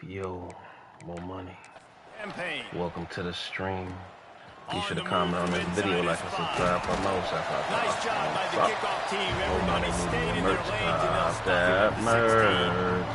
Yo, MoMoney. Campaign. Welcome to the stream. Be sure to comment on this video, like and subscribe for more. Nice job by the kickoff team. Everybody stayed in their lanes and they'll stop that merch.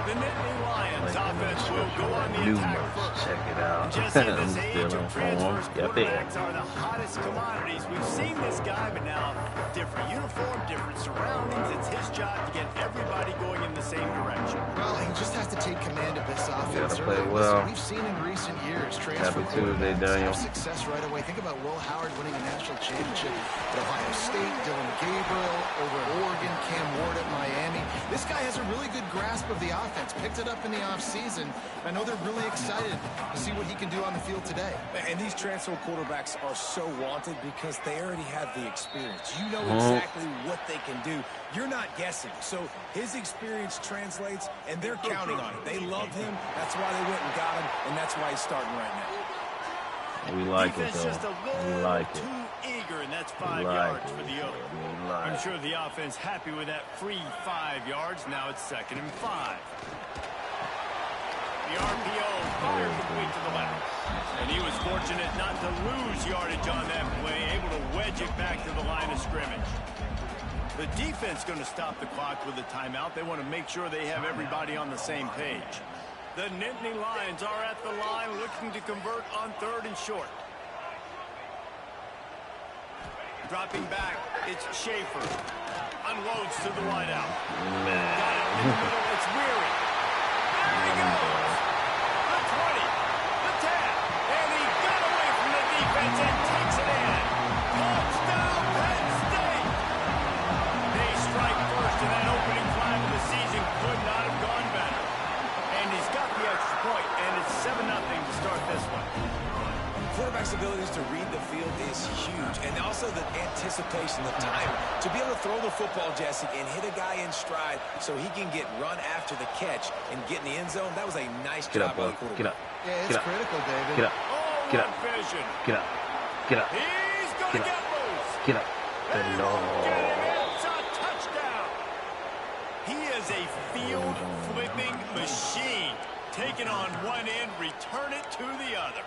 The Nittany Lions offense will go on the New attack merch. first. Check it out. Just in this I'm age still of on transfers, form. quarterbacks are the hottest commodities. We've seen this guy, but now different uniform, different surroundings. It's his job to get everybody going in the same direction. Well, he just has to take command of this offense. Play well. We've seen in recent years Happy Tuesday, Daniel. Success right away. Think about Will Howard winning a national championship at Ohio State, Dylan Gabriel over at Oregon, Cam Ward at Miami. This guy has a really good grasp of the offense. Picked it up in the offseason. I know they're really excited to see what he can do on the field today. And these transfer quarterbacks are so wanted because they already have the experience. You know exactly what they can do. You're not guessing. So his experience translates, and they're counting on it. They love him. That's why they went and got him, and that's why he's starting right now. We like it, though. Just a little we like too it. eager, and that's 5 We like yards it. for the other. We like I'm it. sure the offense happy with that free 5 yards. Now it's 2nd and 5. The RPO fired complete to the left. And he was fortunate not to lose yardage on that play, able to wedge it back to the line of scrimmage. The defense going to stop the clock with a timeout. They want to make sure they have everybody on the same page. The Nittany Lions are at the line looking to convert on 3rd and short. Dropping back, it's Schaefer. Unloads to the wideout. Got it in the middle, it's Weary. There he goes. The 20, the 10, and he got away from the defense and takes it in. Touchdown, Penn State. They strike first, and that opening drive of the season could not have gone better. And he's got the extra point, and it's 7-0 to start this one. Quarterback's abilities to read the field is huge, and also the anticipation, the time to be able to throw the football, Jesse, and hit a guy in stride so he can get run after the catch and get in the end zone. That was a nice job by the quarterback. Get up. Yeah, it's critical, David. Get up. Get up. Vision. Get up. Get up. He's going to get loose. Get up. No. It's a touchdown. He is a field-flipping machine. Taking on one end, return it to the other.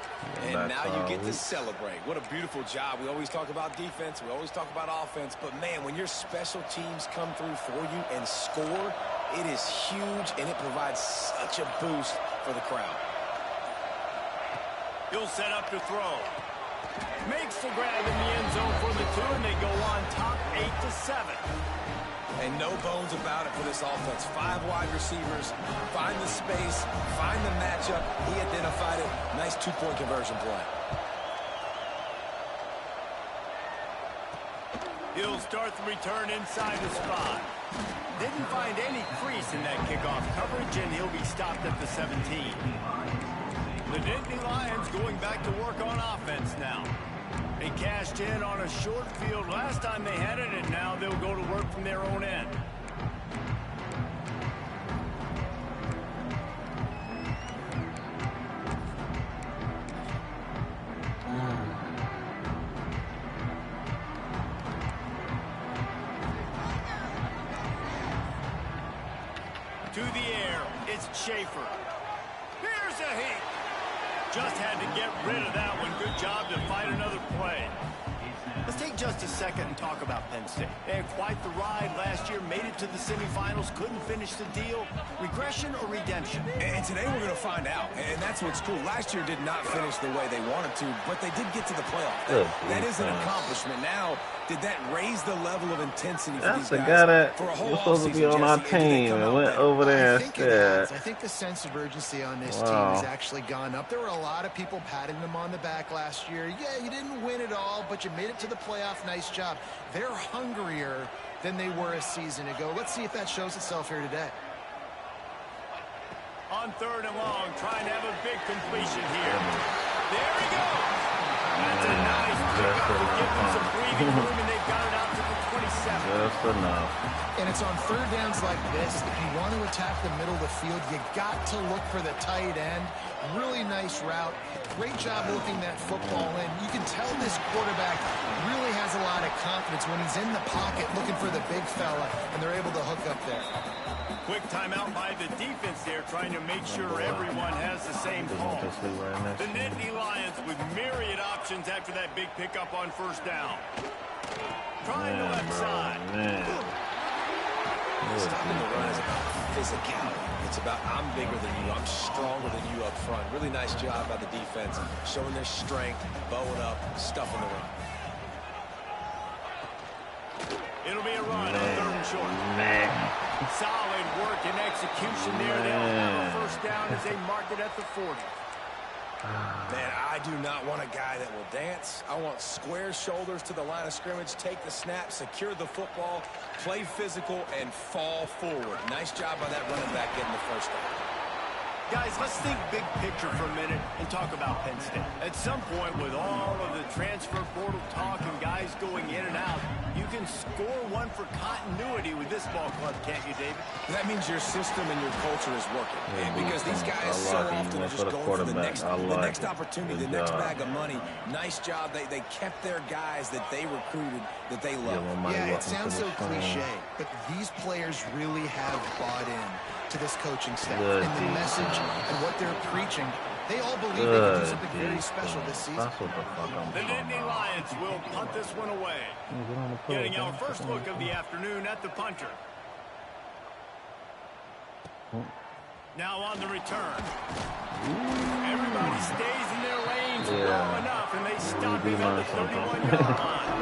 And now you get to celebrate. What a beautiful job. We always talk about defense. We always talk about offense. But, man, when your special teams come through for you and score, it is huge, and it provides such a boost for the crowd. He'll set up to throw. Makes the grab in the end zone for the 2, and they go on top 8-7. And no bones about it for this offense. 5 wide receivers, find the space, find the matchup. He identified it. Nice 2-point conversion play. He'll start the return inside the spot. Didn't find any crease in that kickoff coverage, and he'll be stopped at the 17. The Nittany Lions going back to work on offense now. They cashed in on a short field last time they had it, and now they'll go to work from their own end. To the air, it's Schaefer. Here's a hit. Just had to get rid of that one. Good job to fight another play. Let's take just a second and talk about Penn State. They had quite the ride last year, made it to the semifinals, couldn't finish the deal. Regression or redemption? And today we're going to find out. And that's what's cool. Last year did not finish the way they wanted to, but they did get to the playoff. That is an accomplishment. Now, did that raise the level of intensity for these guys? That's the guy that for a whole was supposed to be on our team and went over there instead. I think the sense of urgency on this team has actually gone up. There were a lot of people patting them on the back last year. Yeah, you didn't win it all, but you made it to the playoff. Nice job. They're hungrier than they were a season ago. Let's see if that shows itself here today. On 3rd and long, trying to have a big completion here. There he goes. That's a nice pickup to give them some breathing room, and they've got it out to the 27. Just enough. And it's on 3rd downs like this. If you want to attack the middle of the field, you got to look for the tight end. Really nice route. Great job looking that football in. You can tell this quarterback really has a lot of confidence when he's in the pocket looking for the big fella, and they're able to hook up there. Quick timeout by the defense there, trying to make sure everyone has the same call. The Nittany Lions with myriad options after that big pickup on first down. Trying the left side. Stopping the run is about physicality. It's about I'm bigger than you, I'm stronger than you up front. Really nice job by the defense, showing their strength, bowing up, stuffing the run. It'll be a run on third and short. Solid work and execution there. They'll have a first down as they mark it at the 40. Man, I do not want a guy that will dance. I want square shoulders to the line of scrimmage, take the snap, secure the football, play physical, and fall forward. Nice job by that running back getting the first down. Guys, let's think big picture for a minute and talk about Penn State. At some point, with all of the transfer portal talk and guys going in and out, you can score one for continuity with this ball club, can't you, David? That means your system and your culture is working. And because these guys so often are just going for the next opportunity, the next bag of money. Nice job. They kept their guys that they recruited, that they love. Yeah, it sounds so cliche, but these players really have bought in to this coaching staff and the message and what they're preaching. They all believe they can do something very special this season. The Nittany Lions will punt this one away. Getting our first look of the afternoon at the punter. Now on the return. Everybody stays in their lanes long enough, and they stop him at the 31-yard line.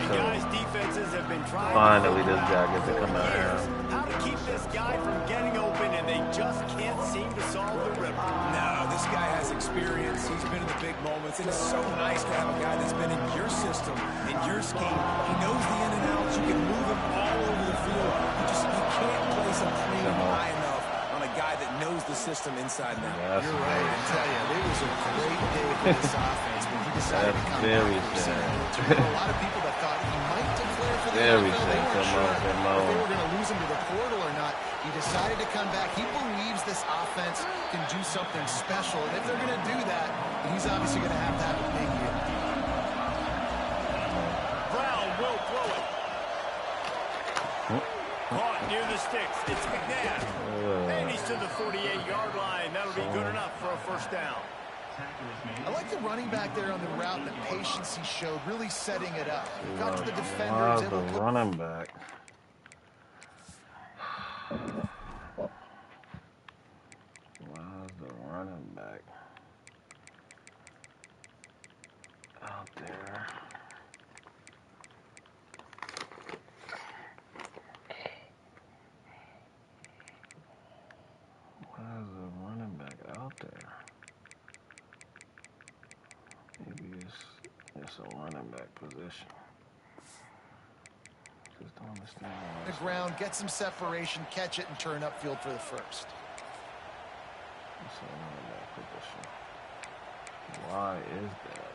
Guys' defenses have been trying finally this guy gets to come out here. How to keep this guy from getting open, and they just can't seem to solve the ripper. No, this guy has experience. He's been in the big moments, and it's so nice to have a guy that's been in your system, in your scheme. He knows the in and outs. You can move him all over the field. You can't place a premium high enough on a guy that knows the system inside and out. You're right. I tell you, it was a great day for this offense when he decided to come back for center. There were a lot of people that thought he might declare for the NFL. They weren't sure if they were going to lose him to the portal or not. He decided to come back. He believes this offense can do something special. And if they're going to do that, then he's obviously going to have a big year. Brown will throw it. Caught near the sticks. It's McNabb. And he's to the 48-yard line. That'll be good enough for a first down. I like the running back there on the route and the patience he showed, really setting it up. Got to the defender. The running back. Why's the running back out there? Why's the running back out there? Maybe it's a running back position. Just don't understand. The ground, get some separation, catch it, and turn upfield for the first. It's a running back position. Why is that?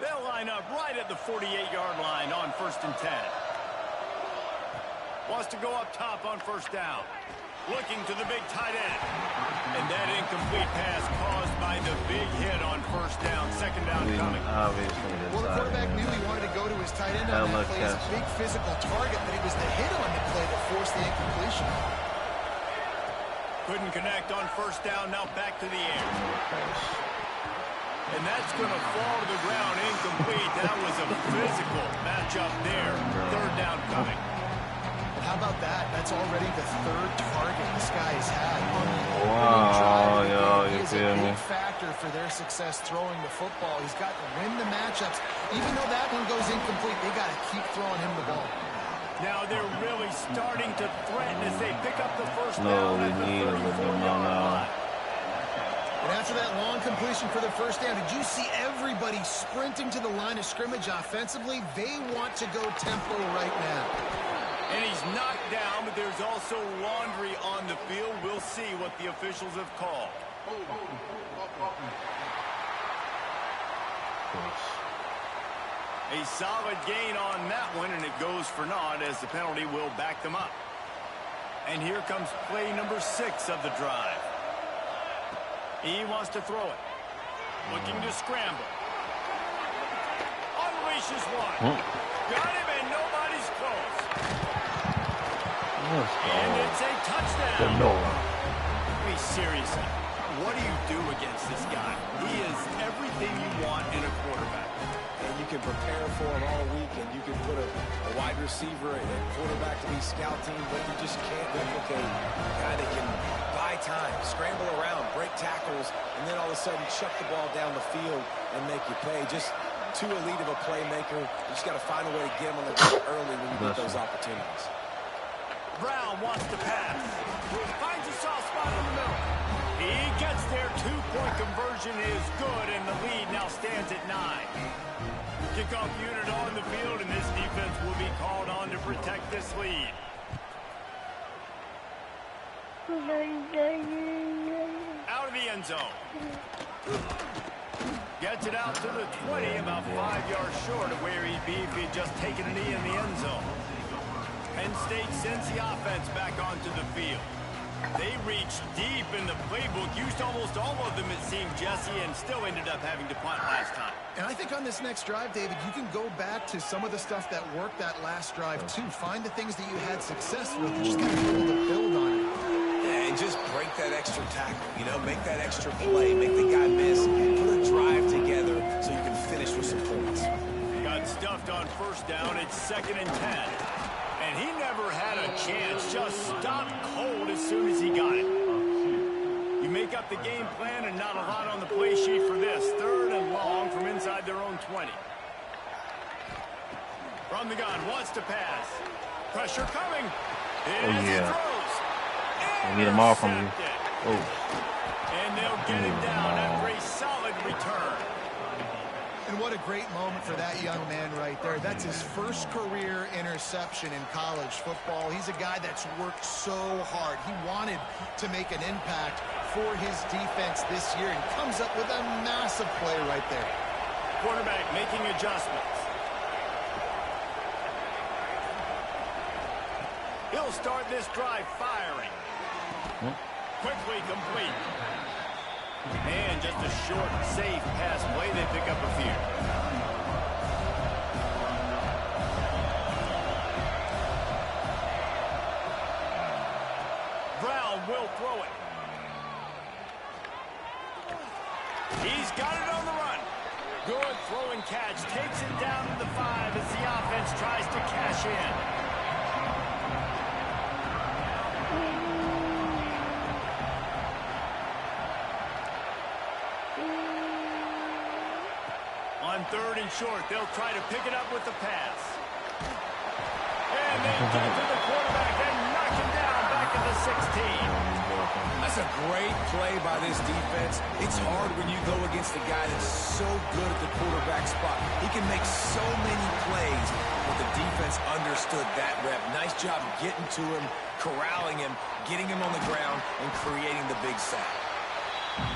They'll line up right at the 48-yard line on 1st and 10. Wants to go up top on first down. Looking to the big tight end. And that incomplete pass caused by the big hit on first down. Second down coming. Obviously, well, the quarterback knew he wanted to go to his tight end on that play. It's a big physical target, but it was the hit on the play that forced the incompletion. Couldn't connect on first down. Now back to the air. And that's going to fall to the ground incomplete. That was a physical matchup there. Third down coming. How about that? That's already the third target this guy has had. Wow, yo, he you is feel a me? big factor for their success throwing the football. He's got to win the matchups. Even though that one goes incomplete, they got to keep throwing him the ball. Now they're really starting to threaten as they pick up the first No, down we at the need a little bit more 34-yard now. line. And after that long completion for the first down, did you see everybody sprinting to the line of scrimmage offensively? They want to go tempo right now. And he's knocked down, but there's also laundry on the field. We'll see what the officials have called. A solid gain on that one, and it goes for naught as the penalty will back them up. And here comes play number 6 of the drive. He wants to throw it. Looking to scramble. Unleashes one. Got him, and nobody's close. And it's a touchdown. Hey, seriously, what do you do against this guy? He is everything you want in a quarterback. And you can prepare for him all week, and you can put a wide receiver and a quarterback to be scouting, but you just can't replicate a guy that can buy time, scramble around, break tackles, and then all of a sudden chuck the ball down the field and make you pay. Just too elite of a playmaker. You just got to find a way to get him on the ground early when you get those opportunities. Brown wants to pass. Finds a soft spot in the middle. He gets there. 2-point conversion is good, and the lead now stands at 9. Kickoff unit on the field, and this defense will be called on to protect this lead. Out of the end zone. Gets it out to the 20, about 5 yards short of where he'd be if he'd just taken a knee in the end zone. Penn State sends the offense back onto the field. They reached deep in the playbook, used almost all of them, it seemed, Jesse, and still ended up having to punt last time. And I think on this next drive, David, you can go back to some of the stuff that worked that last drive, too. Find the things that you had success with. You just got to be able to build on it. Yeah, and just break that extra tackle, you know, make that extra play, make the guy miss, put a drive together so you can finish with some points. Got stuffed on first down. It's 2nd and 10. And he never had a chance, just stopped cold as soon as he got it. You make up the game plan and not a lot on the play sheet for this. 3rd and long from inside their own 20. From the gun, wants to pass. Pressure coming. He throws. They need them all from you. And they'll get him down after a solid return. And what a great moment for that young man right there. That's his first career interception in college football. He's a guy that's worked so hard. He wanted to make an impact for his defense this year and comes up with a massive play right there. Quarterback making adjustments. He'll start this drive firing. Quickly complete. And just a short, safe pass play. They pick up a few. Brown will throw it. He's got it on the run. Good throw and catch. Takes it down to the 5 as the offense tries to cash in. On 3rd and short, they'll try to pick it up with the pass. And they get to the quarterback and knock him down back at the 16. That's a great play by this defense. It's hard when you go against a guy that's so good at the quarterback spot. He can make so many plays, but the defense understood that rep. Nice job getting to him, corralling him, getting him on the ground, and creating the big sack.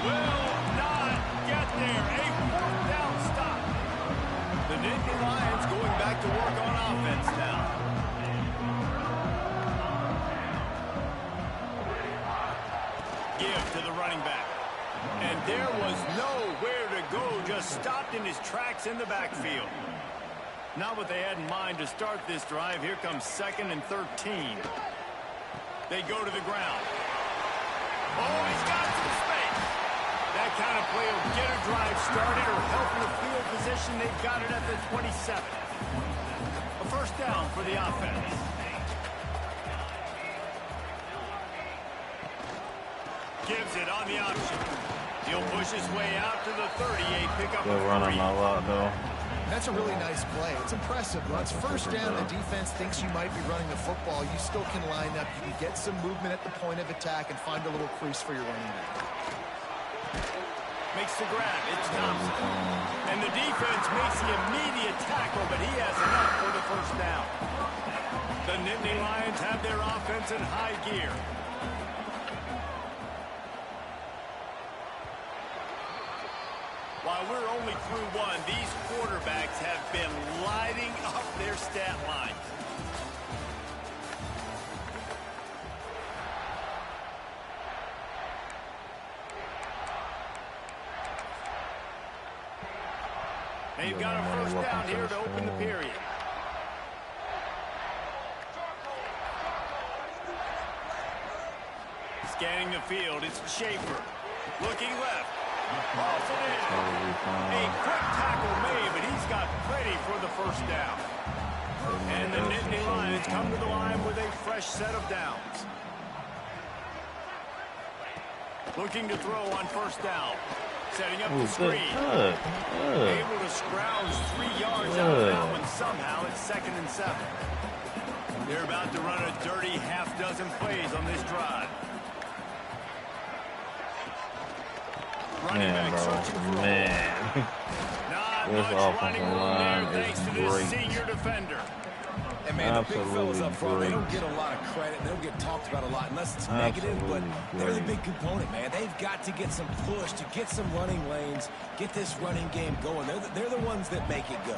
Will not get there. A 4th down stop. The Nittany Lions going back to work on offense now. Give to the running back. And there was nowhere to go, just stopped in his tracks in the backfield. Not what they had in mind to start this drive. Here comes 2nd and 13. They go to the ground. Oh, he's got some space. That kind of play will get a drive started or help in the field position. They've got it at the 27. A 1st down for the offense. Gives it on the option. He'll push his way out to the 38. Pick up a 3. Running a lot, though. That's a really nice play. It's impressive. When it's 1st down, the defense thinks you might be running the football. You still can line up. You can get some movement at the point of attack and find a little crease for your running back. Makes the grab. It's Thompson. And the defense makes the immediate tackle, but he has enough for the 1st down. The Nittany Lions have their offense in high gear. While we're only through one, these quarterbacks have been lighting up their stat lines. They've got a first down here to open the period. Scanning the field, it's Schaefer. Looking left. Balls it in. A quick tackle made, but he's got plenty for the first down. And the Nittany Lions come to the line with a fresh set of downs. Looking to throw on first down. Setting up the screen. Able to scrounge 3 yards out of that one somehow. It's 2nd and 7. They're about to run a dirty half-dozen plays on this drive. Running back searching for man. not This much running offensive room there line thanks is to this great. senior defender. And man, the big fellas Absolutely up front, they don't great. get a lot of credit. They don't get talked about a lot unless it's negative, but they're the big component, man. They've got to get some push, to get some running lanes, get this running game going. They're the ones that make it go.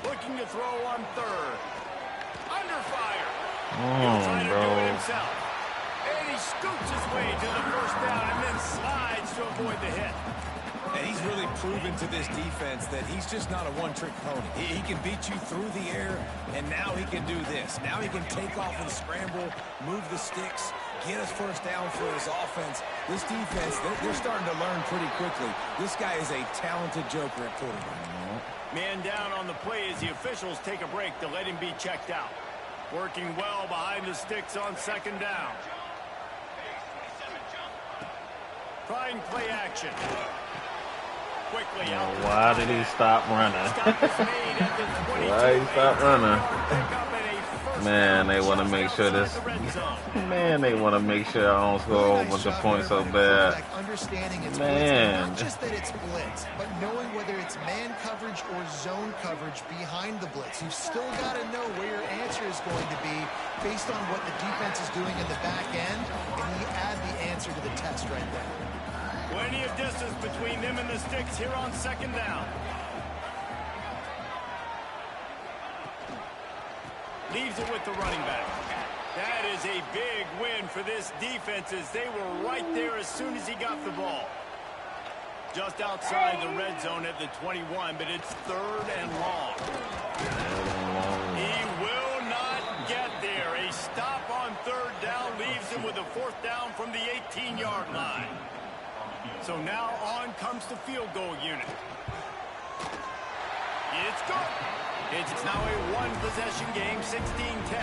Looking to throw on third. Under fire. Come He'll on, try to do it bro. himself. And he scoots his way to the first down and then slides to avoid the hit. And he's really proven to this defense that he's just not a one-trick pony. He can beat you through the air, and now he can do this. Now he can take off and scramble, move the sticks, get his first down for his offense. This defense, they're starting to learn pretty quickly. This guy is a talented joker at quarterback. Man down on the play as the officials take a break to let him be checked out. Working well behind the sticks on 2nd down. Trying play action. Quickly out. Why did he stop running? Stop is made at the 22. Why he stop running? Pickup and a first Man, down they want to just make sure outside this. the red zone. Man, they want to make sure I don't score a bunch of points so bad. Understanding it's Man. blitz, not just that it's blitz, but knowing whether it's man coverage or zone coverage behind the blitz. You've still got to know where your answer is going to be based on what the defense is doing in the back end, and you add the answer to the test right there. Plenty of distance between them and the sticks here on 2nd down. Leaves it with the running back. That is a big win for this defense as they were right there as soon as he got the ball. Just outside the red zone at the 21, but it's 3rd and long. He will not get there. A stop on 3rd down leaves him with a 4th down from the 18-yard line. So now on comes the field goal unit. It's good. It's now a one-possession game, 16-10.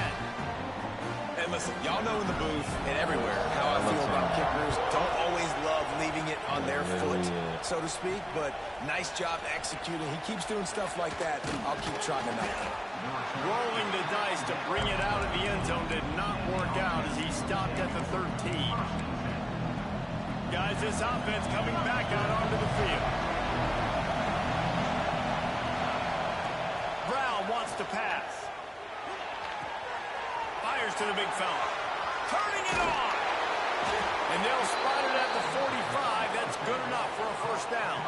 And listen, y'all know in the booth and everywhere how I feel about kickers. Don't always love leaving it on their foot, so to speak, but nice job executing. He keeps doing stuff like that. I'll keep trotting him out. Rolling the dice to bring it out of the end zone did not work out as he stopped at the 13. Guys, this offense coming back out onto the field. Brown wants to pass. Fires to the big fella. Turning it on. And they'll spot it at the 45. That's good enough for a first down.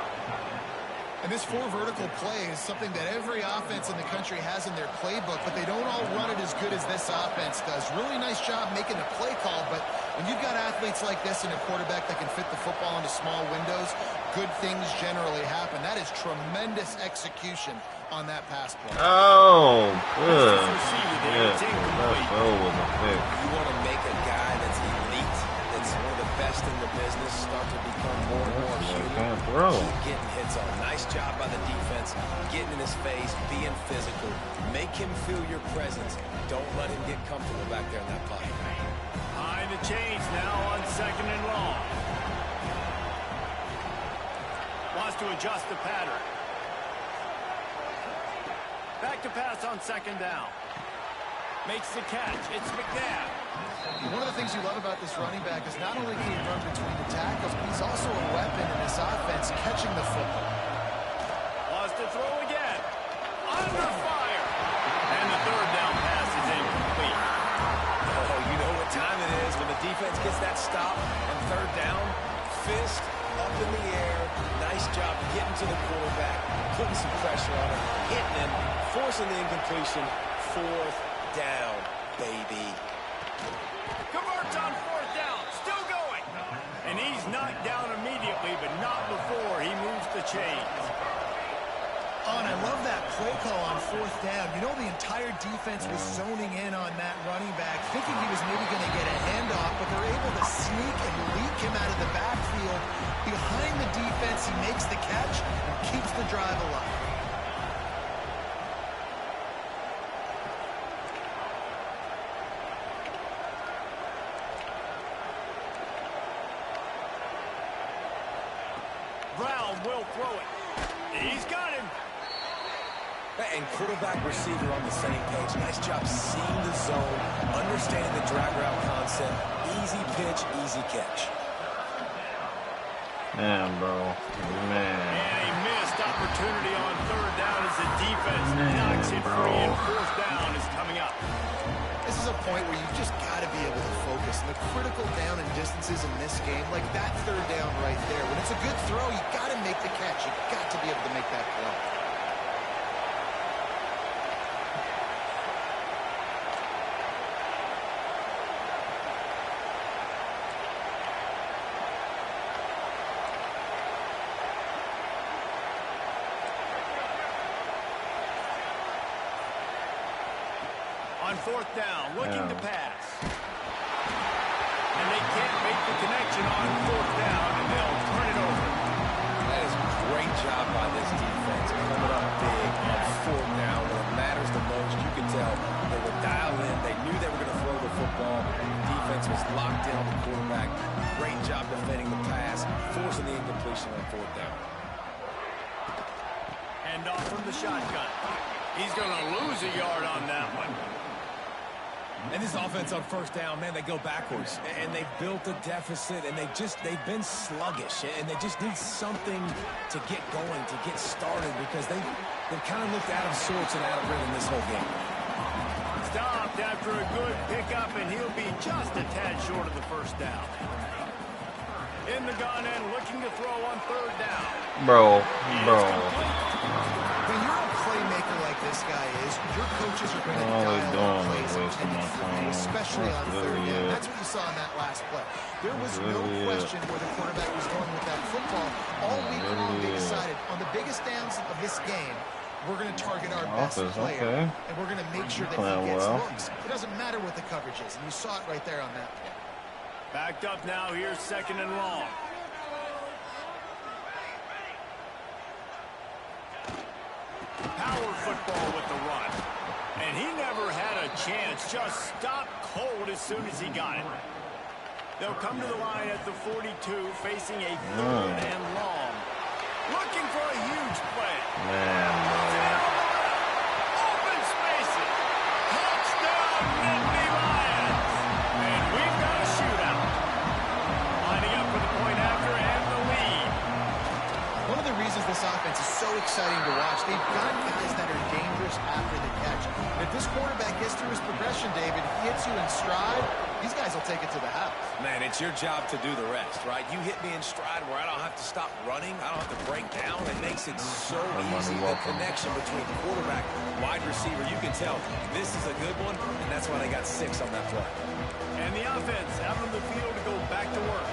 And this 4 vertical play is something that every offense in the country has in their playbook, but they don't all run it as good as this offense does. Really nice job making a play call, but when you've got athletes like this and a quarterback that can fit the football into small windows, good things generally happen. That is tremendous execution on that pass play. Oh, good. Yeah, that throw was a pick. You want to make a guy that's elite, that's one of the best in the business, start to become more and more human. Keep getting hits on. Nice job by the defense, getting in his face, being physical. Make him feel your presence. Don't let him get comfortable back there in that pocket. Behind the chains now on 2nd and long. Wants to adjust the pattern. Back to pass on 2nd down. Makes the catch. It's McNabb. One of the things you love about this running back is not only can he run between the tackles, but he's also a weapon in this offense catching the football. Wants to throw again. Under fire. And the 3rd down pass is incomplete. Oh, you know what time it is when the defense gets that stop and 3rd down. Fist up in the air. Nice job getting to the quarterback, putting some pressure on him, hitting him, forcing the incompletion. 4th down, baby. Converts on 4th down. Still going. And he's knocked down immediately, but not before he moves the chains. Oh, and I love that play call on 4th down. You know, the entire defense was zoning in on that running back, thinking he was maybe going to get a handoff, but they're able to sneak and leak him out of the backfield. Behind the defense, he makes the catch and keeps the drive alive. Brown will throw it. He's got him. And quarterback receiver on the same page. Nice job seeing the zone, understanding the drag route concept. Easy pitch, easy catch. Man, bro. Man. And a missed opportunity on 3rd down as the defense knocks it free, and 4th down is coming up. This is a point where you just got to be able to focus. And the critical down and distances in this game, like that 3rd down right there, when it's a good throw, you got to make the catch. You got to be able to make that play. On 4th down, looking to pass. And they can't make the connection on 4th down, and they'll turn it over. That is a great job by this defense, coming up big on 4th down. When it matters the most, you can tell they were dialed in. They knew they were going to throw the football. The defense was locked in on the quarterback. Great job defending the pass, forcing the incompletion on 4th down. Hand off from the shotgun. He's going to lose a yard on that one. And this offense on 1st down, man, they go backwards. And they've built a deficit, and they've been sluggish. And they just need something to get going, to get started, because they've kind of looked out of sorts and out of rhythm this whole game. Stopped after a good pickup, and he'll be just a tad short of the 1st down. In the gun and looking to throw on 3rd down. Bro. When you're a playmaker like this guy is, your coaches are going to dial up plays intended for you, especially on 3rd down. That's what you saw in that last play. There was no question where the quarterback was going with that football. All week long, they decided on the biggest downs of this game, we're going to target our best player, and we're going to make sure that he gets looks. It doesn't matter what the coverage is, and you saw it right there on that play. Backed up now, here's 2nd and long. Power football with the run. And he never had a chance, just stopped cold as soon as he got it. They'll come to the line at the 42, facing a 3rd and long. Looking for a huge play. Open spaces. Touchdown, Nittany Lions. And we've got a shootout. Lining up for the point after and the lead. One of the reasons this offense is so exciting to watch, they've got guys that are dangerous after the catch. And if this quarterback gets through his progression, David, he hits you in stride, these guys will take it to the house. Man, it's your job to do the rest, right? You hit me in stride where I don't have to stop running. I don't have to break down. It makes it so easy, the connection between quarterback, wide receiver. You can tell this is a good one, and that's why they got 6 on that play. And the offense out on the field to go back to work.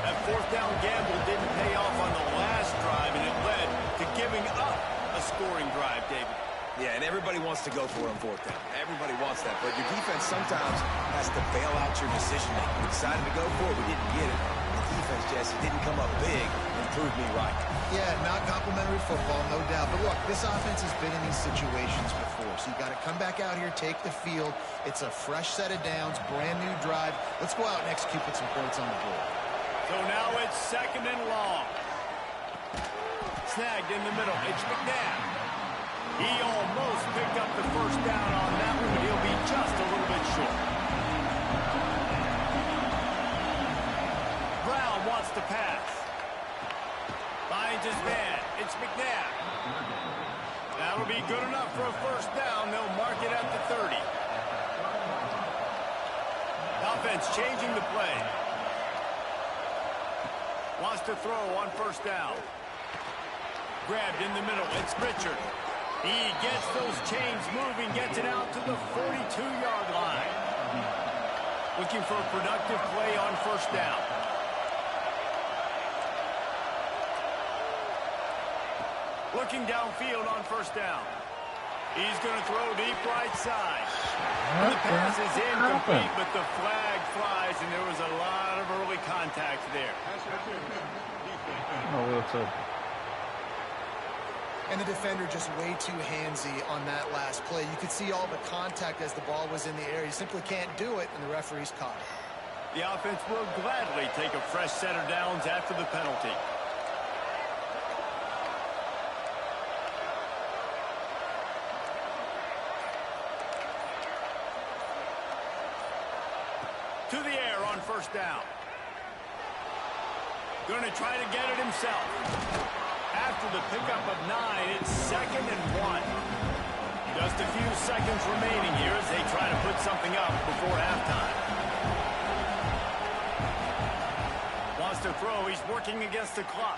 That 4th down gamble didn't pay off on the last drive, and it led to giving up a scoring drive, David. Yeah, and everybody wants to go for it on 4th down. Everybody wants that, but your defense sometimes has to bail out your decision-making. We decided to go for it, we didn't get it. The defense, Jesse, didn't come up big and prove me right. Yeah, not complimentary football, no doubt. But look, this offense has been in these situations before, so you got to come back out here, take the field. It's a fresh set of downs, brand new drive. Let's go out and execute, put some points on the board. So now it's 2nd and long. Snagged in the middle. It's McNabb. He almost picked up the 1st down on that one, but he'll be just a little bit short. Brown wants to pass. Finds his man. It's McNabb. That'll be good enough for a 1st down. They'll mark it at the 30. Offense changing the play. Wants to throw on 1st down. Grabbed in the middle. It's Richard. He gets those chains moving, gets it out to the 42-yard line. Looking for a productive play on 1st down. Looking downfield on first down. He's going to throw deep right side. The pass is incomplete, but the flag flies, and there was a lot of early contact there. And the defender just way too handsy on that last play. You could see all the contact as the ball was in the air. He simply can't do it, and the referee's caught it. The offense will gladly take a fresh set of downs after the penalty. To the air on first down. Going to try to get it himself. After the pickup of 9, it's 2nd and 1. Just a few seconds remaining here as they try to put something up before halftime. Wants to throw. He's working against the clock.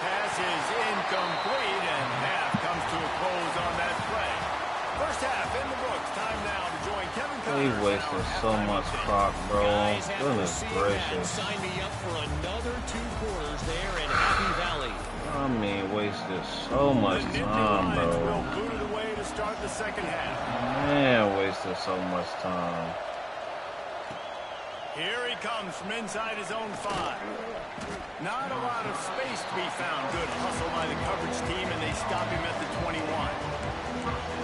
Pass is incomplete, and half comes to a close on that play. First half in the books. Time now to join Kevin Connors. He wasted so much clock, bro. Goodness gracious. Sign me up for another 2 quarters there in Happy Valley. I mean, wasted so much time, bro. Will boot it away to start the second half. Man, wasted so much time. Here he comes from inside his own 5. Not a lot of space to be found. Good hustle by the coverage team, and they stop him at the 21.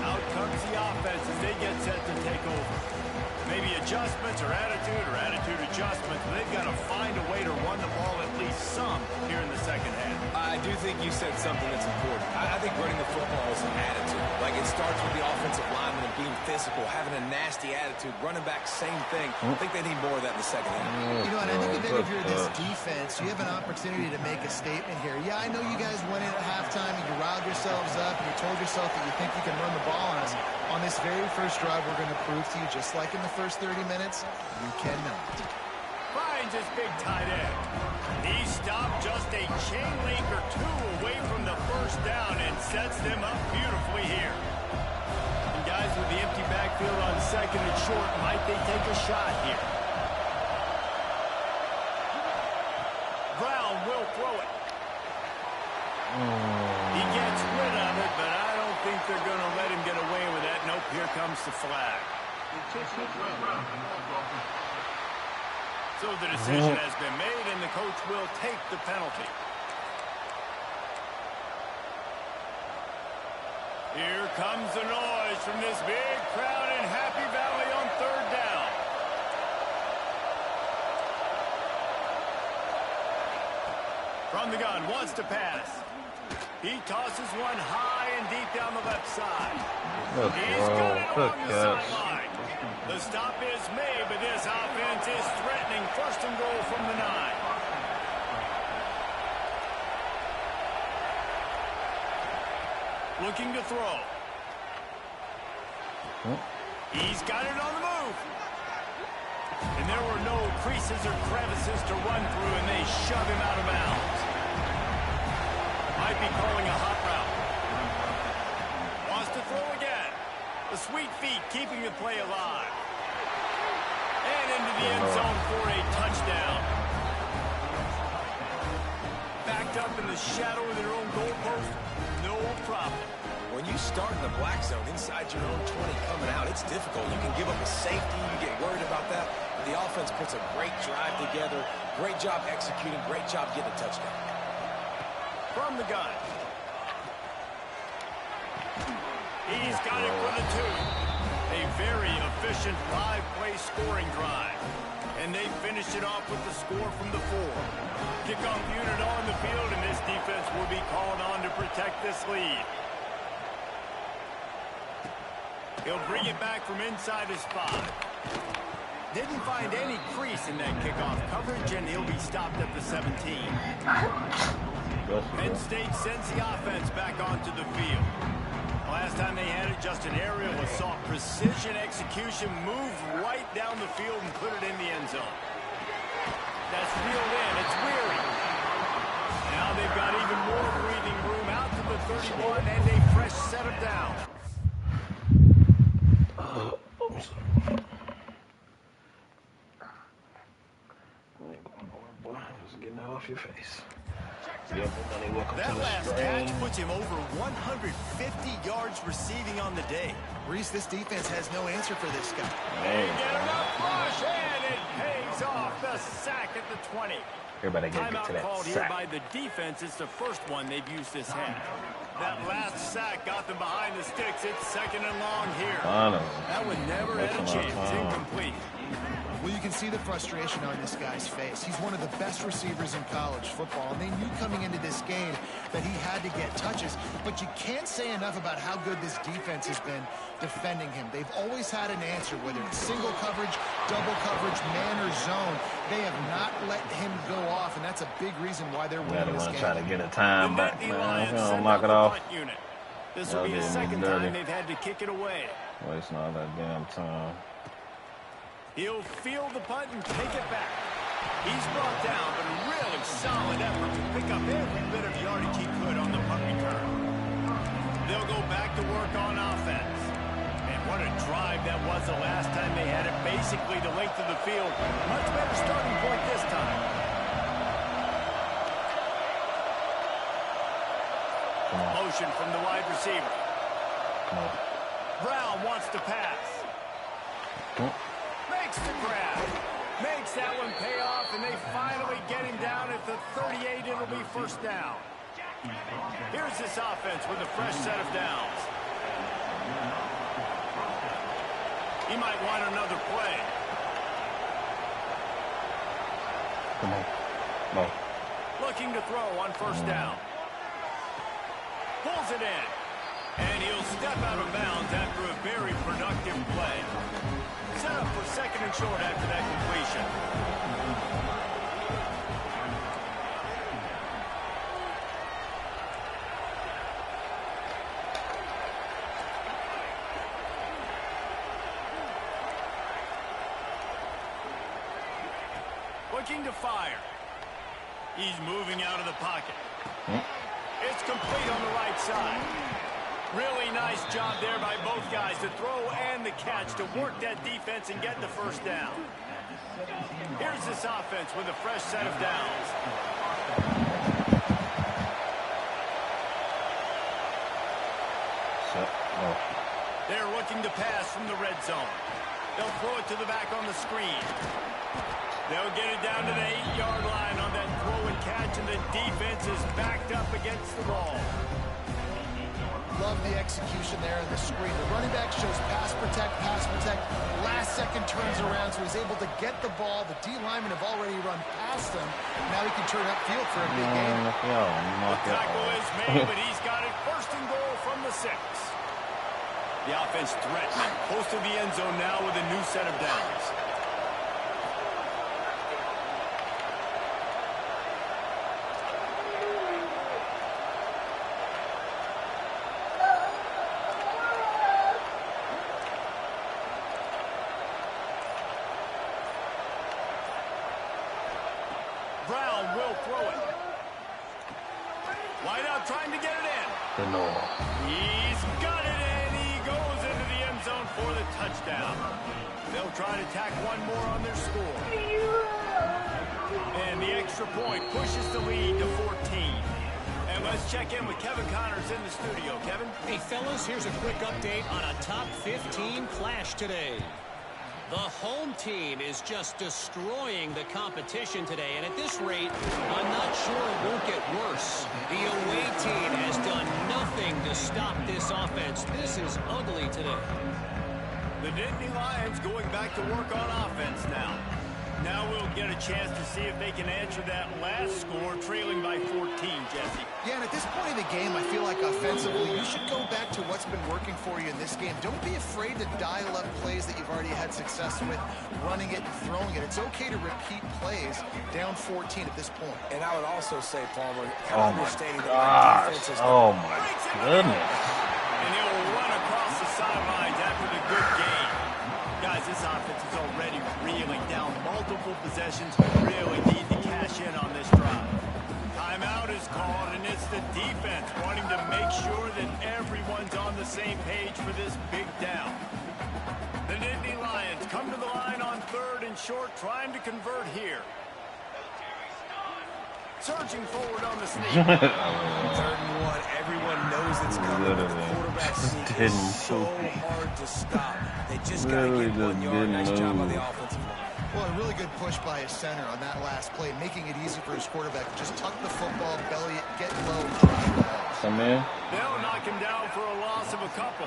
Out comes the offense as they get set to take over. Maybe adjustments or attitude adjustments, but they've got to find a way to run the ball at least some here in the second half. I do think you said something that's important. I think running the football is an attitude. Like, it starts with the offensive lineman and being physical, having a nasty attitude. Running back, same thing. I think they need more of that in the second half. You know, and I think if you're this defense, you have an opportunity to make a statement here. Yeah, I know you guys went in at halftime and you riled yourselves up and you told yourself that you think you can run the ball on us. On this very first drive, we're going to prove to you, just like in the first 30 minutes, you cannot. Finds his big tight end. He stopped just a chain link or 2 away from the first down and sets them up beautifully here. And guys, with the empty backfield on 2nd and short, might they take a shot here? Brown will throw it. He gets rid of it, but I don't think they're going to let him get away with that. Nope, here comes the flag. So the decision has been made, and the coach will take the penalty. Here comes the noise from this big crowd in Happy Valley on 3rd down. From the gun, wants to pass. He tosses one high and deep down the left side. He's got it along the sideline. The stop is made, but this offense is threatening 1st and goal from the 9. Looking to throw. He's got it on the move. And there were no creases or crevices to run through, and they shove him out of bounds. Might be calling a hot route. Wants to throw again. The sweet feet keeping the play alive. And into the end zone for a touchdown. Backed up in the shadow of their own goalpost, no problem. When you start in the black zone inside your own 20 coming out, it's difficult. You can give up a safety. You get worried about that. But the offense puts a great drive together. Great job executing. Great job getting a touchdown. From the gun. He's got it for the 2. A very efficient 5-play scoring drive. And they finished it off with the score from the 4. Kickoff unit on the field, and this defense will be called on to protect this lead. He'll bring it back from inside his 5. Didn't find any crease in that kickoff coverage, and he'll be stopped at the 17. Penn State sends the offense back onto the field. Last time they had it, just an aerial assault. Precision execution, moved right down the field and put it in the end zone. That's reeled in. It's Weary. Now they've got even more breathing room out to the 31 and a fresh set of down. Just getting that off your face. That last catch puts him over 150 yards receiving on the day. Reese, this defense has no answer for this guy. They get enough push, and it pays off. The sack at the 20. Everybody get to Timeout that called here sack. by the defense. It's the first one they've used this half. That last sack got them behind the sticks. It's second and long here. That one never had a chance. Incomplete. Well, you can see the frustration on this guy's face. He's one of the best receivers in college football, and they knew coming into this game that he had to get touches, but you can't say enough about how good this defense has been defending him. They've always had an answer, whether it's single coverage, double coverage, man, or zone. They have not let him go off, and that's a big reason why they're winning this game. Try to get a time back, man. If don't knock it off. This will be the second time they've had to kick it away. Wasting all that damn time. He'll field the punt and take it back. He's brought down, but a really solid effort to pick up every bit of yardage he could on the punt return. They'll go back to work on offense. And what a drive that was the last time they had it, basically the length of the field. Much better starting point this time. Motion from the wide receiver. Brown wants to pass. Makes the grab. Makes that one pay off, and they finally get him down at the 38. It'll be first down. Here's this offense with a fresh set of downs. He might want another play. Come on. No. Looking to throw on first down. Pulls it in. And he'll step out of bounds after a very productive play. Set up for second and short after that completion. Looking to fire. He's moving out of the pocket. It's complete on the right side. Really nice job there by both guys to throw and the catch to work that defense and get the first down. Here's this offense with a fresh set of downs. They're looking to pass from the red zone. They'll throw it to the back on the screen. They'll get it down to the 8-yard line on that throw and catch, and the defense is backed up against the wall. Love the execution there in the screen. The running back shows pass protect. Last second turns around, so he's able to get the ball. The D linemen have already run past him. Now he can turn upfield for a big game. The tackle is made, but he's got it first and goal from the 6. The offense threatening. Close to the end zone now with a new set of downs. Brown will throw it. Wide out trying to get it in. He's got it in. He goes into the end zone for the touchdown. They'll try to tack one more on their score. And the extra point pushes the lead to 14. And let's check in with Kevin Connors in the studio. Kevin? Hey, fellas, here's a quick update on a top 15 clash today. The home team is just destroying the competition today, and at this rate, I'm not sure it won't get worse. The away team has done nothing to stop this offense. This is ugly today. The Nittany Lions going back to work on offense now. Now we'll get a chance to see if they can answer that last score, trailing by 14, Jesse. Yeah, and at this point in the game, I feel like offensively, you should go back to what's been working for you in this game. Don't be afraid to dial up plays that you've already had success with, running it and throwing it. It's okay to repeat plays down 14 at this point. And I would also say, Palmer, understanding that defense is my goodness. And he'll run across the sidelines after the good game. Guys, this offense is already reeling down multiple possessions. Really need to cash in on this drive. Timeout is called, and it's the defense wanting to make sure that everyone's on the same page for this big down. The Nittany Lions come to the line on 3rd and short, trying to convert here. Surging forward on the sneak. 3rd and 1. Everyone knows it's coming. The quarterback sneak is so hard to stop. They just got to get 1 yard. Nice job by the offensive line. Well, a really good push by his center on that last play, making it easy for his quarterback to just tuck the football, belly it, get low, and drop the ball. They'll knock him down for a loss of a couple.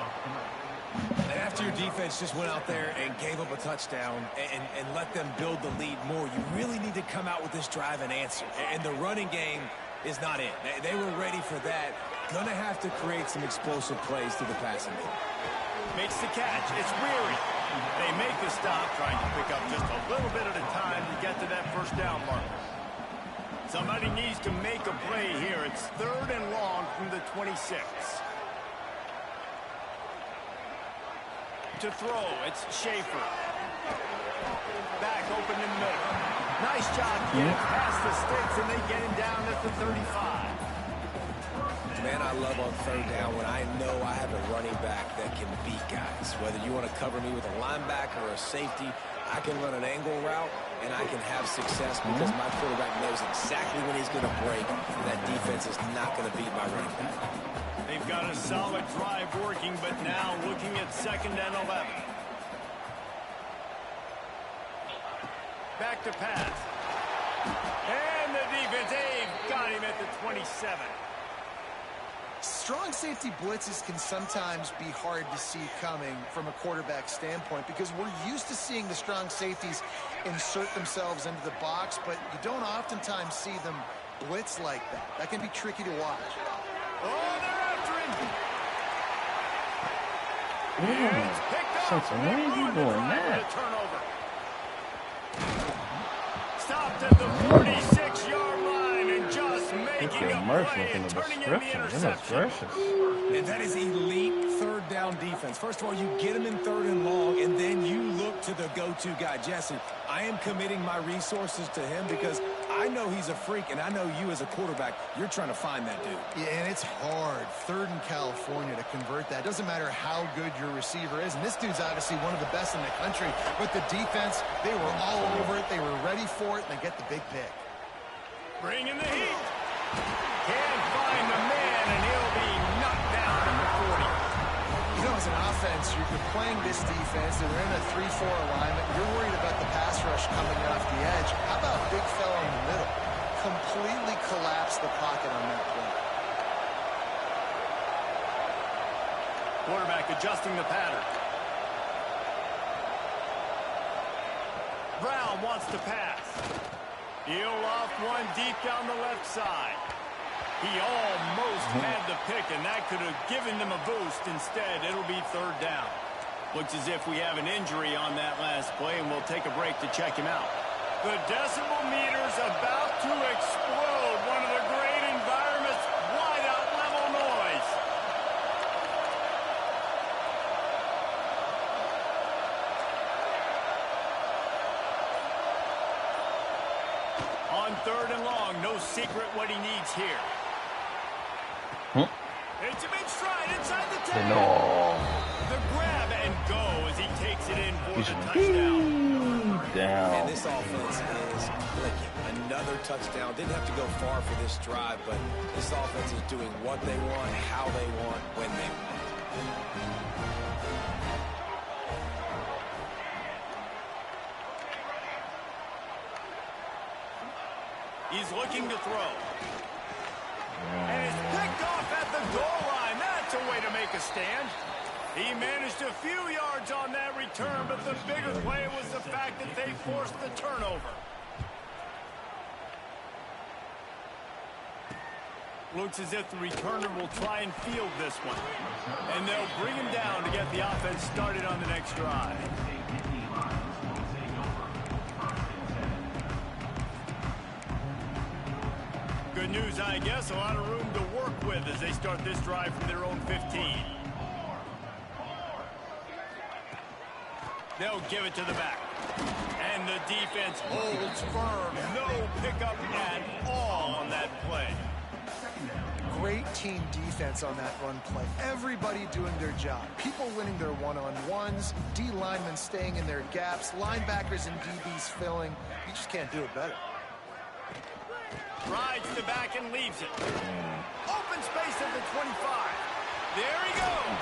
And after your defense just went out there and gave up a touchdown and let them build the lead more, you really need to come out with this drive and answer. And the running game is not it. They were ready for that. Gonna have to create some explosive plays to the passing game. Makes the catch. It's Weary. They make the stop, trying to pick up just a little bit at a time to get to that first down marker. Somebody needs to make a play here. It's 3rd and long from the 26. To throw, it's Schaefer. Back open in the middle. Nice job getting past the sticks, and they get him down at the 35. Man, I love on 3rd down when I know I have a running back that can beat guys. Whether you want to cover me with a linebacker or a safety, I can run an angle route, and I can have success because my quarterback knows exactly when he's going to break, and that defense is not going to beat my running back. They've got a solid drive working, but now looking at 2nd and 11. Back to pass. And the defense, they've got him at the 27. Strong safety blitzes can sometimes be hard to see coming from a quarterback standpoint because we're used to seeing the strong safeties insert themselves into the box, but you don't oftentimes see them blitz like that. That can be tricky to watch. Oh, they're after him. It's picked up. when is he doing that? Turnover. Stopped at the 46-yard line and just making a play and turning in the interception. And that is elite 3rd down defense. First of all, you get him in 3rd and long, and then you look to the go-to guy, Jesse. I am committing my resources to him because I know he's a freak, and I know you as a quarterback, you're trying to find that dude. Yeah, and it's hard, 3rd in California, to convert that. Doesn't matter how good your receiver is, and this dude's obviously one of the best in the country, but the defense, they were all over it, they were ready for it, and they get the big pick. Bring in the heat. Can't find the man, and he'll be knocked down at the 40. You know, as an offense, you're playing this defense, and they're in a 3-4 alignment. You're worried about the pass rush coming off the edge. How about big fella in the middle? Completely collapse the pocket on that play. Quarterback adjusting the pattern. Brown wants to pass. He'll off one deep down the left side. He almost had the pick, and that could have given them a boost. Instead, it'll be 3rd down. Looks as if we have an injury on that last play, and we'll take a break to check him out. The decibel meter's about to explode. One of the great environments, wide-out level noise. On 3rd and long, no secret what he needs here. It's a big stride inside the 10. The grab and go as he takes it in for the touchdown. And this offense is clicking. Another touchdown. Didn't have to go far for this drive, but this offense is doing what they want, how they want, when they want. He's looking to throw. And it's picked off at the goal line. That's a way to make a stand. He managed a few yards on that return, but the bigger play was the fact that they forced the turnover. Looks as if the returner will try and field this one. And they'll bring him down to get the offense started on the next drive. Good news, I guess. A lot of room to work with as they start this drive from their own 15. They'll give it to the back. And the defense holds firm. No pickup at all on that play. Great team defense on that run play. Everybody doing their job. People winning their one-on-ones, D linemen staying in their gaps, linebackers and DBs filling. You just can't do it better. Rides the back and leaves it. Open space at the 25. There he goes.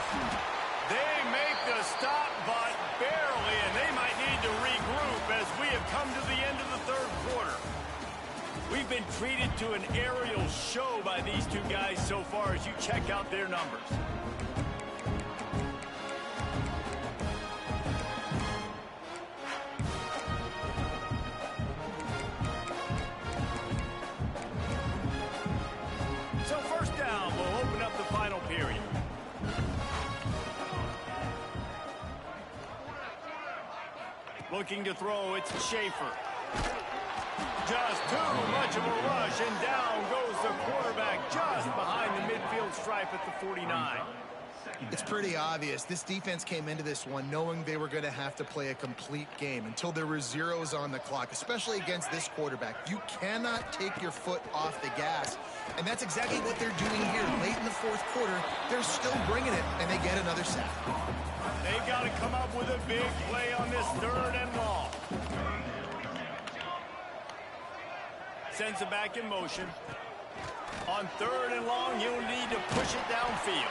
They make the stop, but barely, and they might need to regroup as we have come to the end of the third quarter. We've been treated to an aerial show by these two guys so far as you check out their numbers. So first down, we'll open up the final period. Looking to throw, it's Schaefer. Just too much of a rush, and down goes the quarterback just behind the midfield stripe at the 49. It's pretty obvious. This defense came into this one knowing they were going to have to play a complete game until there were zeros on the clock, especially against this quarterback. You cannot take your foot off the gas, and that's exactly what they're doing here. Late in the fourth quarter, they're still bringing it, and they get another sack. They've got to come up with a big play on this third and long. Sends it back in motion. On third and long, you'll need to push it downfield.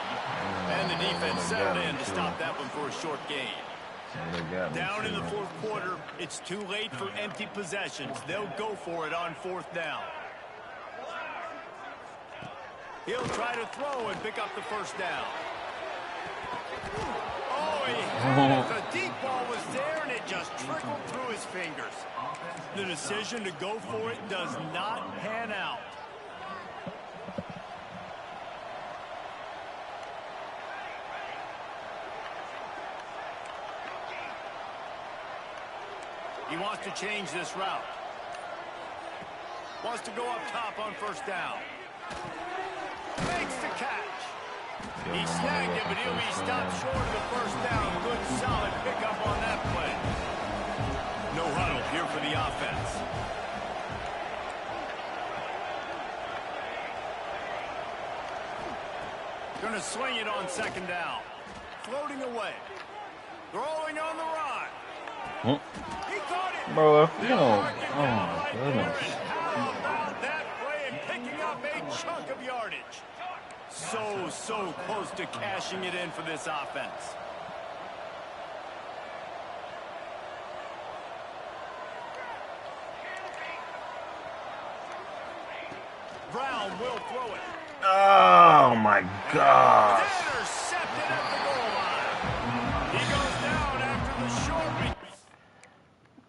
And the defense settled in to stop that one for a short gain. Down in the fourth quarter, it's too late for empty possessions. They'll go for it on fourth down. He'll try to throw and pick up the first down. Oh, he had it. The deep ball was there, and it just trickled through his fingers. The decision to go for it does not pan out. He wants to change this route. Wants to go up top on first down. Makes the catch. He snagged it, but he'll be stopped short of the first down. Good, solid pickup on that play. No huddle here for the offense. Going to swing it on second down. Floating away. Throwing on the run. He caught it. Bro, you know, oh my goodness. How about that play and picking up a chunk of yardage? So close to cashing it in for this offense. Brown will throw it. Oh my gosh. Intercepted at the goal line. He goes down after the short.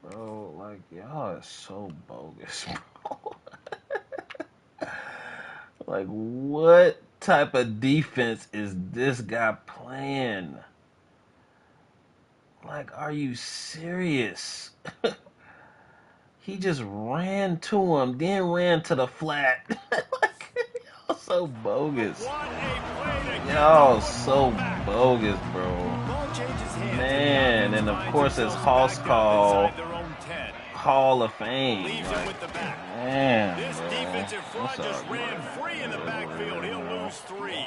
Bro, like, y'all is so bogus, bro. Like, what type of defense is this guy playing? Like, are you serious? He just ran to him, then ran to the flat. Like, y'all so bogus. Y'all so bogus, bro. Man, and of course it's Hoss Call Hall of Fame. Like, man, this defensive front just ran free in the backfield. He'll lose 3.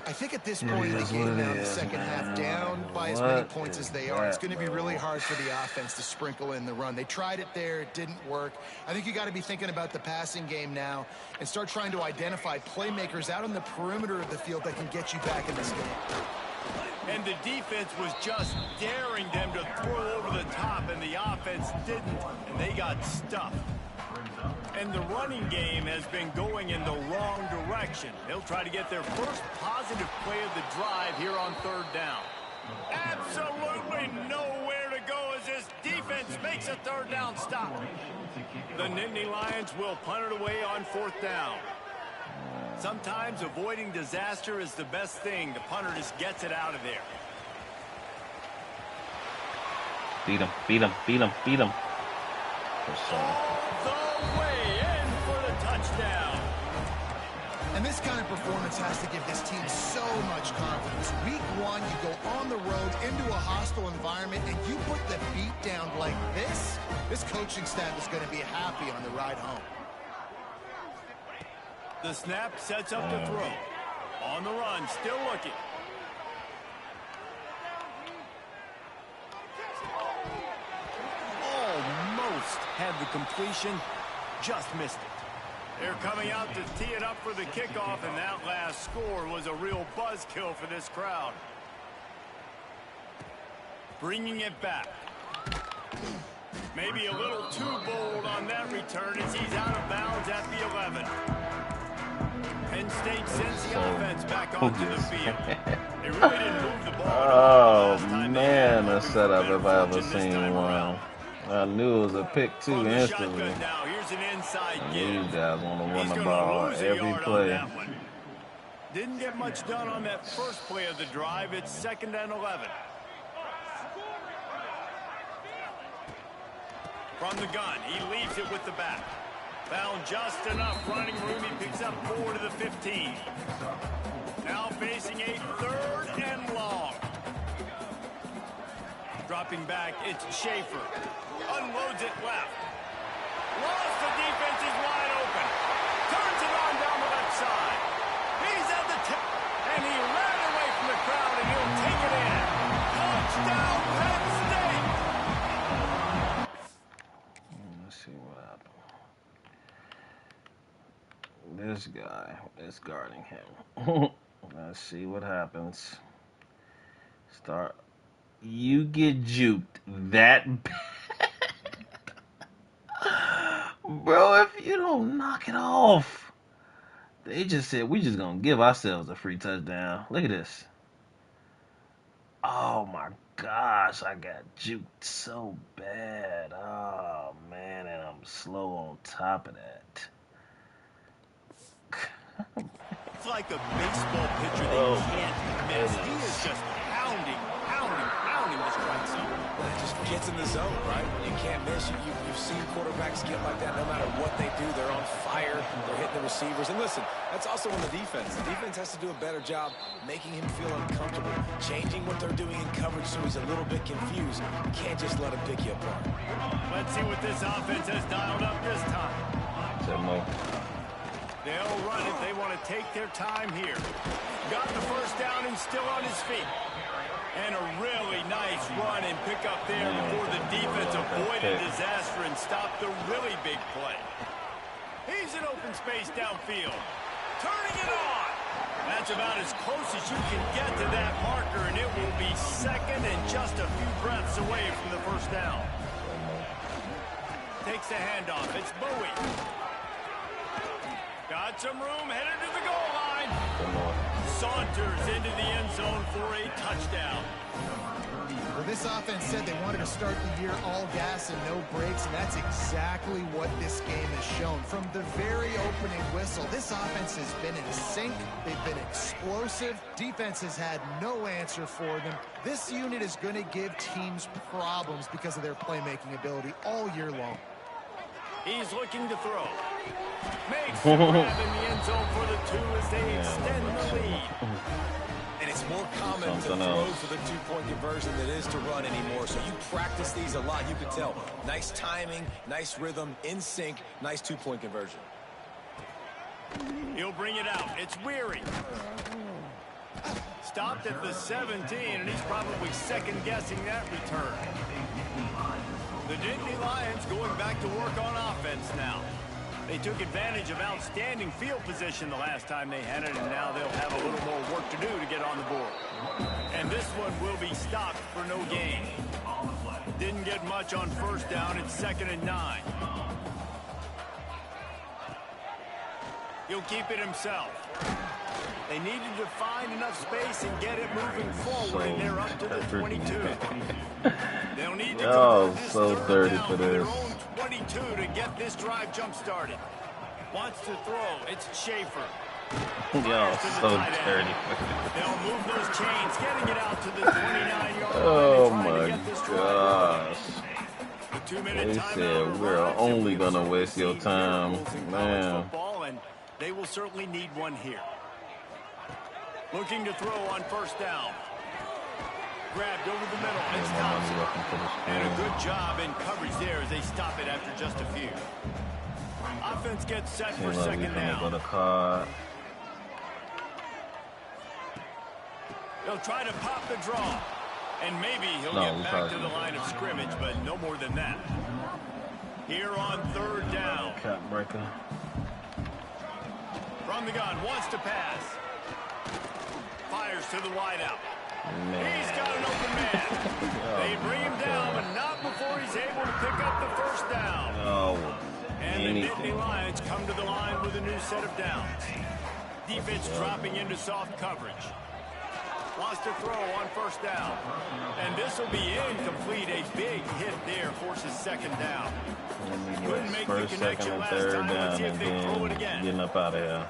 I think at this point in the game now, the second half down by as many points as they are, it's going to be really hard for the offense to sprinkle in the run. They tried it there. It didn't work. I think you got to be thinking about the passing game now and start trying to identify playmakers out on the perimeter of the field that can get you back in this game. And the defense was just daring them to throw over the top, and the offense didn't, and they got stuffed. And the running game has been going in the wrong direction. They'll try to get their first positive play of the drive here on third down. Absolutely nowhere to go as this defense makes a third down stop. The Nittany Lions will punt it away on fourth down. Sometimes avoiding disaster is the best thing. The punter just gets it out of there. beat him, beat him, beat him, beat him. All the way in for the touchdown. And this kind of performance has to give this team so much confidence. Week 1, you go on the road into a hostile environment, and you put the beat down like this. This coaching staff is going to be happy on the ride home. The snap sets up to throw. On the run, still looking. Almost had the completion, just missed it. They're coming out to tee it up for the kickoff, and that last score was a real buzzkill for this crowd. Bringing it back. Maybe a little too bold on that return as he's out of bounds at the 11. Penn State sends the offense back onto the field. They really didn't move the ball. Oh, man, a setup if I ever seen one. I knew it was a pick, too, instantly. Now, here's an inside These guys want to run the ball every play. Didn't get much done on that first play of the drive. It's 2nd and 11. From the gun, he leaves it with the back. Found just enough running room. He picks up 4 to the 15. Now facing a 3rd and long. Dropping back, it's Schaefer. Unloads it left. Lost, the defense is wide open. Turns it on down the left side. He's at the tip, and he ran away from the crowd, and he'll take it in. Touchdown, Penn State! Let's see what happened. This guy is guarding him. Let's see what happens. Start. You get juked that bad. Bro, if you don't knock it off. They just said, we just going to give ourselves a free touchdown. Look at this. Oh, my gosh. I got juked so bad. Oh, man. And I'm slow on top of that. It's like a baseball pitcher they can't miss. He is just pounding the strike zone. It just gets in the zone, right? You can't miss. You've seen quarterbacks get like that no matter what they do. They're on fire. They're hitting the receivers. And listen, that's also on the defense. The defense has to do a better job making him feel uncomfortable, changing what they're doing in coverage so he's a little bit confused. You can't just let him pick you apart. Let's see what this offense has dialed up this time. They'll run it. They want to take their time here. Got the first down and still on his feet. And a really nice run and pick up there before the defense avoided disaster and stopped the really big play. He's in open space downfield. Turning it on. That's about as close as you can get to that marker, and it will be 2nd and just a few breaths away from the first down. Takes the handoff. It's Bowie. Got some room, headed to the goal line. Saunters into the end zone for a touchdown. Well, this offense said they wanted to start the year all gas and no brakes, and that's exactly what this game has shown. From the very opening whistle, this offense has been in sync. They've been explosive. Defense has had no answer for them. This unit is going to give teams problems because of their playmaking ability all year long. He's looking to throw. Makes the grab in the end zone for the 2 as they extend the lead. And it's more common to throw for the 2-point conversion than it is to run anymore. So you practice these a lot. You can tell. Nice timing, nice rhythm, in sync, nice 2-point conversion. He'll bring it out. It's Weary. Stopped at the 17, and he's probably second-guessing that return. The Nittany Lions going back to work on offense now. They took advantage of outstanding field position the last time they had it, and now they'll have a little more work to do to get on the board. And this one will be stopped for no gain. Didn't get much on first down. It's 2nd and 9. He'll keep it himself. They needed to find enough space and get it moving forward, and they're up to the 22. They'll need to convert this third down for their own 22 to get this drive jump-started. Wants to throw. It's Schaefer. Y'all so dirty. They'll move those chains, getting it out to the 29-yard line. Oh my gosh. The 2-minute They timeout. said we're only gonna waste your time, man. Football, and they will certainly need one here. Looking to throw on first down. Grabbed over the middle. It's Thompson. And a good job in coverage there as they stop it after just a few. Offense gets set for second down. They'll try to pop the draw. And maybe he'll get back to the line of scrimmage, but no more than that. Here on third down. Cap breaker. On the gun, wants to pass. Fires to the wideout. He's got an open man. They bring him down, but not before he's able to pick up the first down. And the Nittany Lions come to the line with a new set of downs. Defense dropping into soft coverage. Wants to throw on first down. And this will be incomplete. A big hit there forces second down. Couldn't make the connection last time. Let's see if they throw it again. Getting up out of here.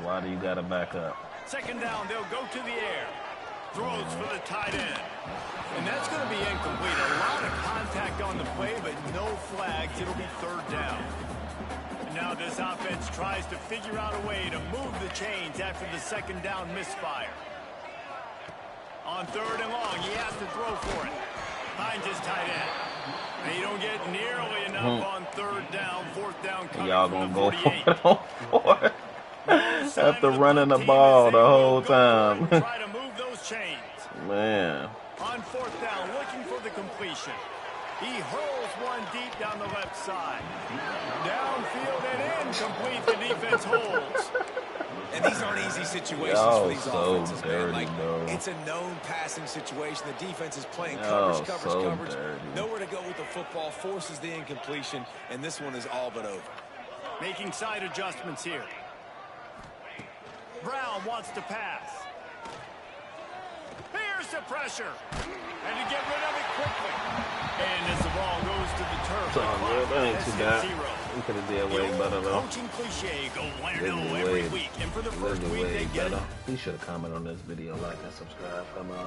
Why do you got to back up? Second down, they'll go to the air. Throws for the tight end. And that's going to be incomplete. A lot of contact on the play, but no flags. It'll be third down. And now this offense tries to figure out a way to move the chains after the second down misfire. On third and long, he has to throw for it. Finds his tight end. They don't get nearly enough on third down. Fourth down coming y'all from gonna the 48. go for it after running the ball the whole time. Try to move those chains. Man. On fourth down, looking for the completion. He hurls one deep down the left side. Downfield and incomplete. The defense holds. And these aren't easy situations for these offenses, man. Like, it's a known passing situation. The defense is playing coverage. Nowhere to go with the football, forces the incompletion, and this one is all but over. Making side adjustments here. Brown wants to pass. Here's the pressure. And to get rid of it quickly. And as the ball goes to the turf, that ain't too bad. We could have did way better though. Coaching cliche, go 1-0 every week. And for the first week, they get it. Be sure to comment on this video, like and subscribe. Come on.